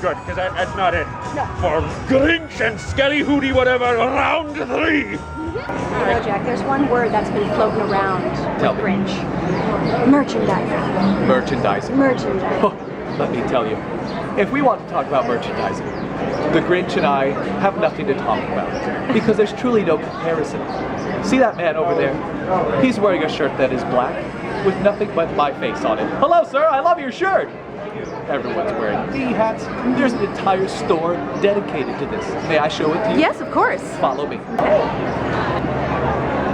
good, because that's not it. No. For Grinch and Skelly Hootie whatever, round 3. You know, Jack, there's one word that's been floating around Tell with me. Grinch. Merchandising. Merchandising. Merchandising. Oh, let me tell you, if we want to talk about merchandising, the Grinch and I have nothing to talk about because there's truly no comparison. See that man over there? He's wearing a shirt that is black with nothing but my face on it. Hello, sir, I love your shirt. Everyone's wearing V hats. There's an entire store dedicated to this. May I show it to you? Yes, of course. Follow me.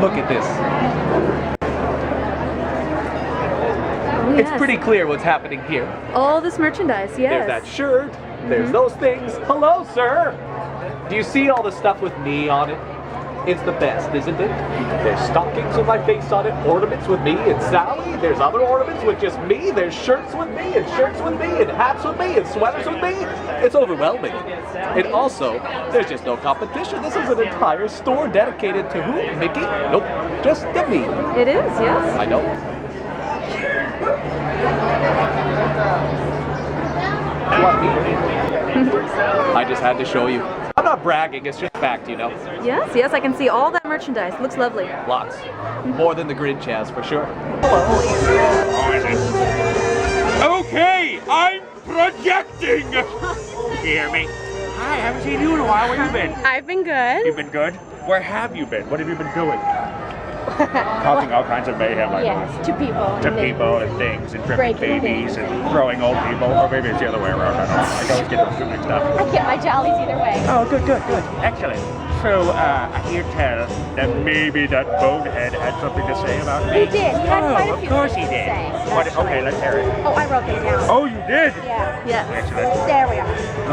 Look at this. Oh, It's pretty clear what's happening here. All this merchandise, yes. There's that shirt. There's those things. Hello, sir. Do you see all the stuff with me on it? It's the best, isn't it? There's stockings with my face on it, ornaments with me and Sally. There's other ornaments with just me. There's shirts with me and shirts with me and hats with me and sweaters with me. It's overwhelming. And also, there's just no competition. This is an entire store dedicated to who? Mickey? Nope, just to me. It is, yes. I know. I just had to show you. I'm not bragging, it's just fact, you know. Yes, yes, I can see all that merchandise. Looks lovely. Lots. More than the Grinch has, for sure. Okay, I'm projecting! You hear me? Hi, I haven't seen you in a while. Where you been? I've been good. You've been good? Where have you been? What have you been doing? Causing all kinds of mayhem like Yes, to people. to people and things and tripping Breaking babies things. and throwing old people. Or maybe it's the other way around. I don't know. I always get those two mixed up. I get my jollies either way. Oh, good. Excellent. So, I hear tell that maybe that bonehead had something to say about me. He did. He had quite a Of few course things he to did. say, What, actually. okay, let's hear it. Oh, I wrote them down. Oh, you did? Yeah. Yes. Excellent. There we are.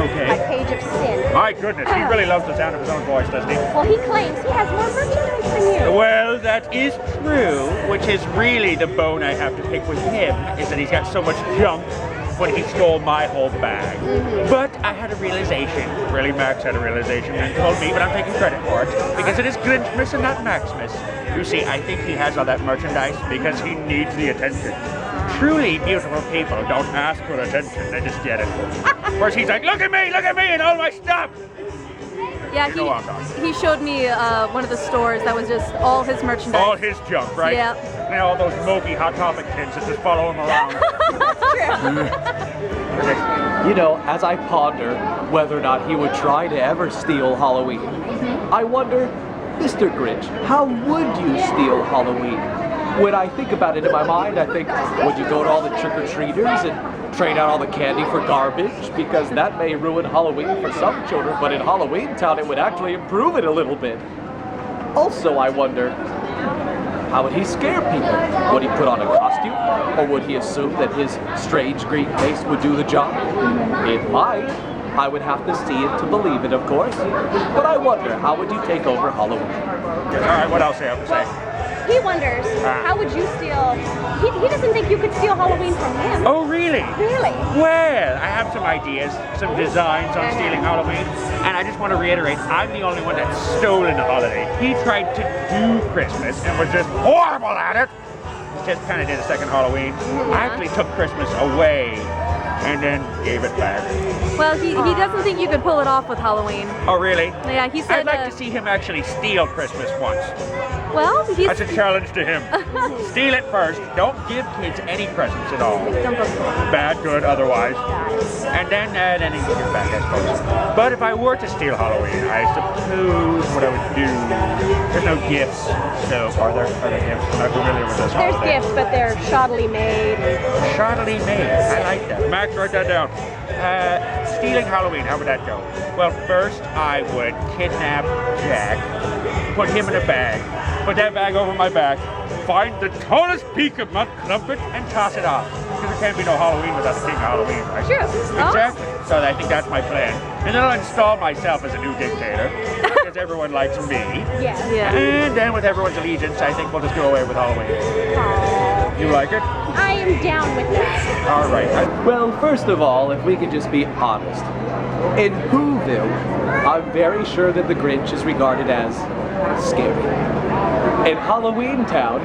Okay. My page of sin. My goodness, he really loves the sound of his own voice, doesn't he? Well, he claims he has more merchandise than you. Well, that is true, which is really the bone I have to pick with him, is that he's got so much junk when he stole my whole bag. But I had a realization, really Max had a realization and told me, but I'm taking credit for it, because it is Grinchmas and not Maxmas. You see, I think he has all that merchandise because he needs the attention. Truly beautiful people don't ask for attention, they just get it. Whereas he's like, look at me and all my stuff! Yeah, You know what I'm talking. he showed me one of the stores that was just all his merchandise. All his junk, right? Yeah. And all those smoky Hot Topic tins that just follow him around. You know, as I ponder whether or not he would try to ever steal Halloween, I wonder, Mr. Grinch, how would you steal Halloween? When I think about it in my mind, I think, would you go to all the trick-or-treaters and trade out all the candy for garbage? Because that may ruin Halloween for some children, but in Halloween Town it would actually improve it a little bit. Also, I wonder, how would he scare people? Would he put on a costume? Or would he assume that his strange green face would do the job? It might. I would have to see it to believe it, of course. But I wonder, how would you take over Halloween? All right, what else do you have to say? He wonders, how would you steal... He doesn't think you could steal Halloween from him. Oh, really? Really? Well, I have some ideas, some designs on stealing Halloween, and I just want to reiterate, I'm the only one that's stolen the holiday. He tried to do Christmas and was just horrible at it. Just kind of did a second Halloween. I actually took Christmas away and then gave it back. Well, he doesn't think you could pull it off with Halloween. Oh, really? Yeah, he said... I'd like to see him actually steal Christmas once. Well, he's... That's a challenge to him. Steal it first. Don't give kids any presents at all. Don't go for it. Bad, good, otherwise. And then he can give it back, I suppose. But if I were to steal Halloween, I suppose what I would do... There's no gifts, so are there gifts? I'm not familiar with this There's holiday. gifts, but they're shoddily made. Shoddily made. I like that. Max, write that down. Stealing Halloween, how would that go? Well, first I would kidnap Jack, put him in a bag, put that bag over my back, find the tallest peak of Mount Crumpet and toss it off. Because there can't be no Halloween without the king of Halloween, right? True. Exactly. So I think that's my plan. And then I'll install myself as a new dictator, because everyone likes me. Yes. Yeah. And then with everyone's allegiance, I think we'll just go away with Halloween. Aww. You like it? I am down with that. All right. Well, first of all, if we could just be honest. In Whoville, I'm very sure that the Grinch is regarded as scary. In Halloween Town,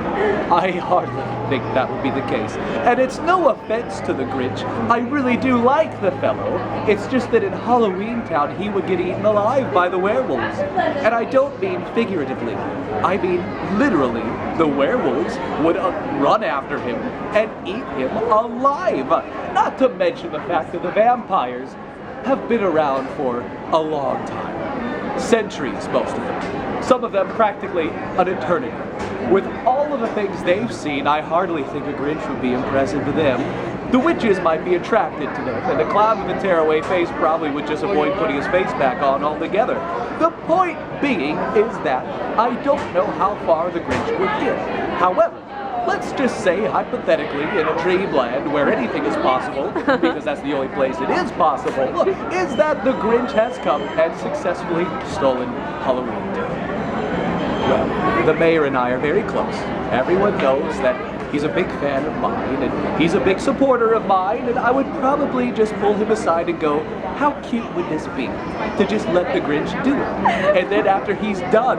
I hardly think that would be the case. And it's no offense to the Grinch. I really do like the fellow. It's just that in Halloween Town, he would get eaten alive by the werewolves. And I don't mean figuratively. I mean literally. The werewolves would run after him and eat him alive. Not to mention the fact that the vampires have been around for a long time. Centuries, most of them. Some of them practically an eternity. With all of the things they've seen, I hardly think a Grinch would be impressive to them. The witches might be attracted to them, and the clown with the tearaway face probably would just avoid putting his face back on altogether. The point being is that I don't know how far the Grinch would get. However, let's just say, hypothetically, in a dreamland where anything is possible, because that's the only place it is possible, is that the Grinch has come and successfully stolen Halloween Day. Well, the mayor and I are very close. Everyone knows that he's a big fan of mine, and he's a big supporter of mine, and I would probably just pull him aside and go, how cute would this be to just let the Grinch do it? And then after he's done,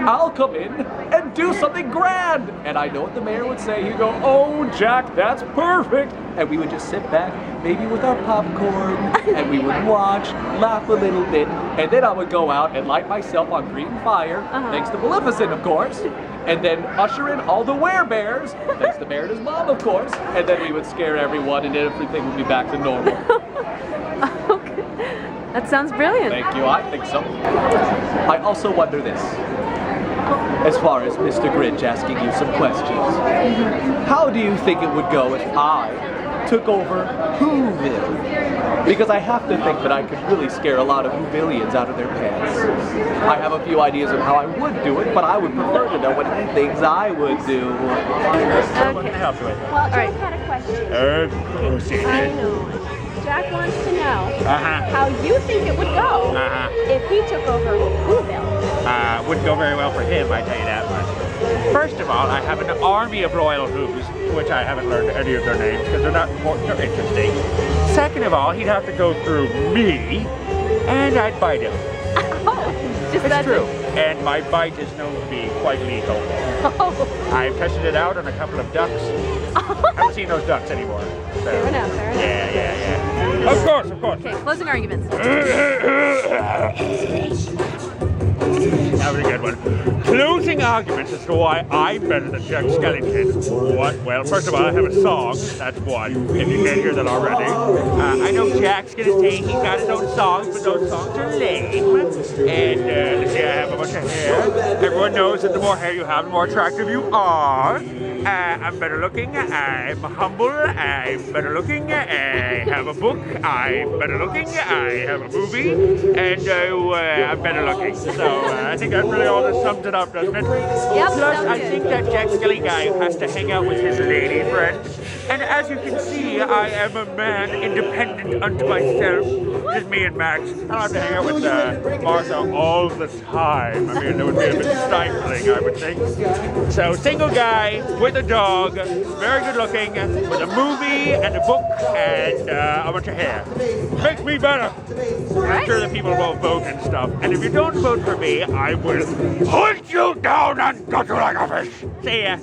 I'll come in and do something grand. And I know what the mayor would say. He'd go, oh, Jack, that's perfect. And we would just sit back, maybe with our popcorn, and we would watch, laugh a little bit, and then I would go out and light myself on green fire, thanks to Maleficent, of course, and then usher in all the werebears, thanks to Mayor and his mom, of course, and then we would scare everyone, and everything would be back to normal. Okay. That sounds brilliant. Thank you, I think so. I also wonder this. As far as Mr. Grinch asking you some questions, how do you think it would go if I took over Whoville? Because I have to think that I could really scare a lot of Whovillians out of their pants. I have a few ideas of how I would do it, but I would prefer to know what he thinks I would do. So what can I help you with? Well, Jack had a question. I know. Jack wants to know how you think it would go if he took over Whoville. Wouldn't go very well for him, I tell you that much. First of all, I have an army of royal who's, which I haven't learned any of their names because they're not important or interesting. Second of all, he'd have to go through me, and I'd bite him. Just It's true. And my bite is known to be quite lethal. I've tested it out on a couple of ducks. I haven't seen those ducks anymore. So. Fair enough, fair enough. Yeah. Of course, of course. Okay, closing arguments. That was a good one. Closing arguments as to why I'm better than Jack Skellington. What? Well, first of all, I have a song. That's one. If you can't hear that already. I know Jack's gonna say he's got his own songs, but those songs are lame. And let's see, I have a bunch of hair. Everyone knows that the more hair you have, the more attractive you are. I'm better looking. I'm humble. I'm better looking. I have a book. I'm better looking. I have a movie. And I'm better looking. So I think that really all just sums it up, doesn't it? Yep. Plus, I think that Jack Skelly guy has to hang out with his lady friend. And as you can see, I am a man independent unto myself. Just me and Max. I don't have to hang out with Martha all the time. I mean, it would be a bit stifling, I would think. So, single guy with a dog, very good looking, with a movie and a book and a bunch of hair. Makes me better. I'm sure that people will vote and stuff. And if you don't vote for me, I will hunt you down and gut you like a fish. See ya.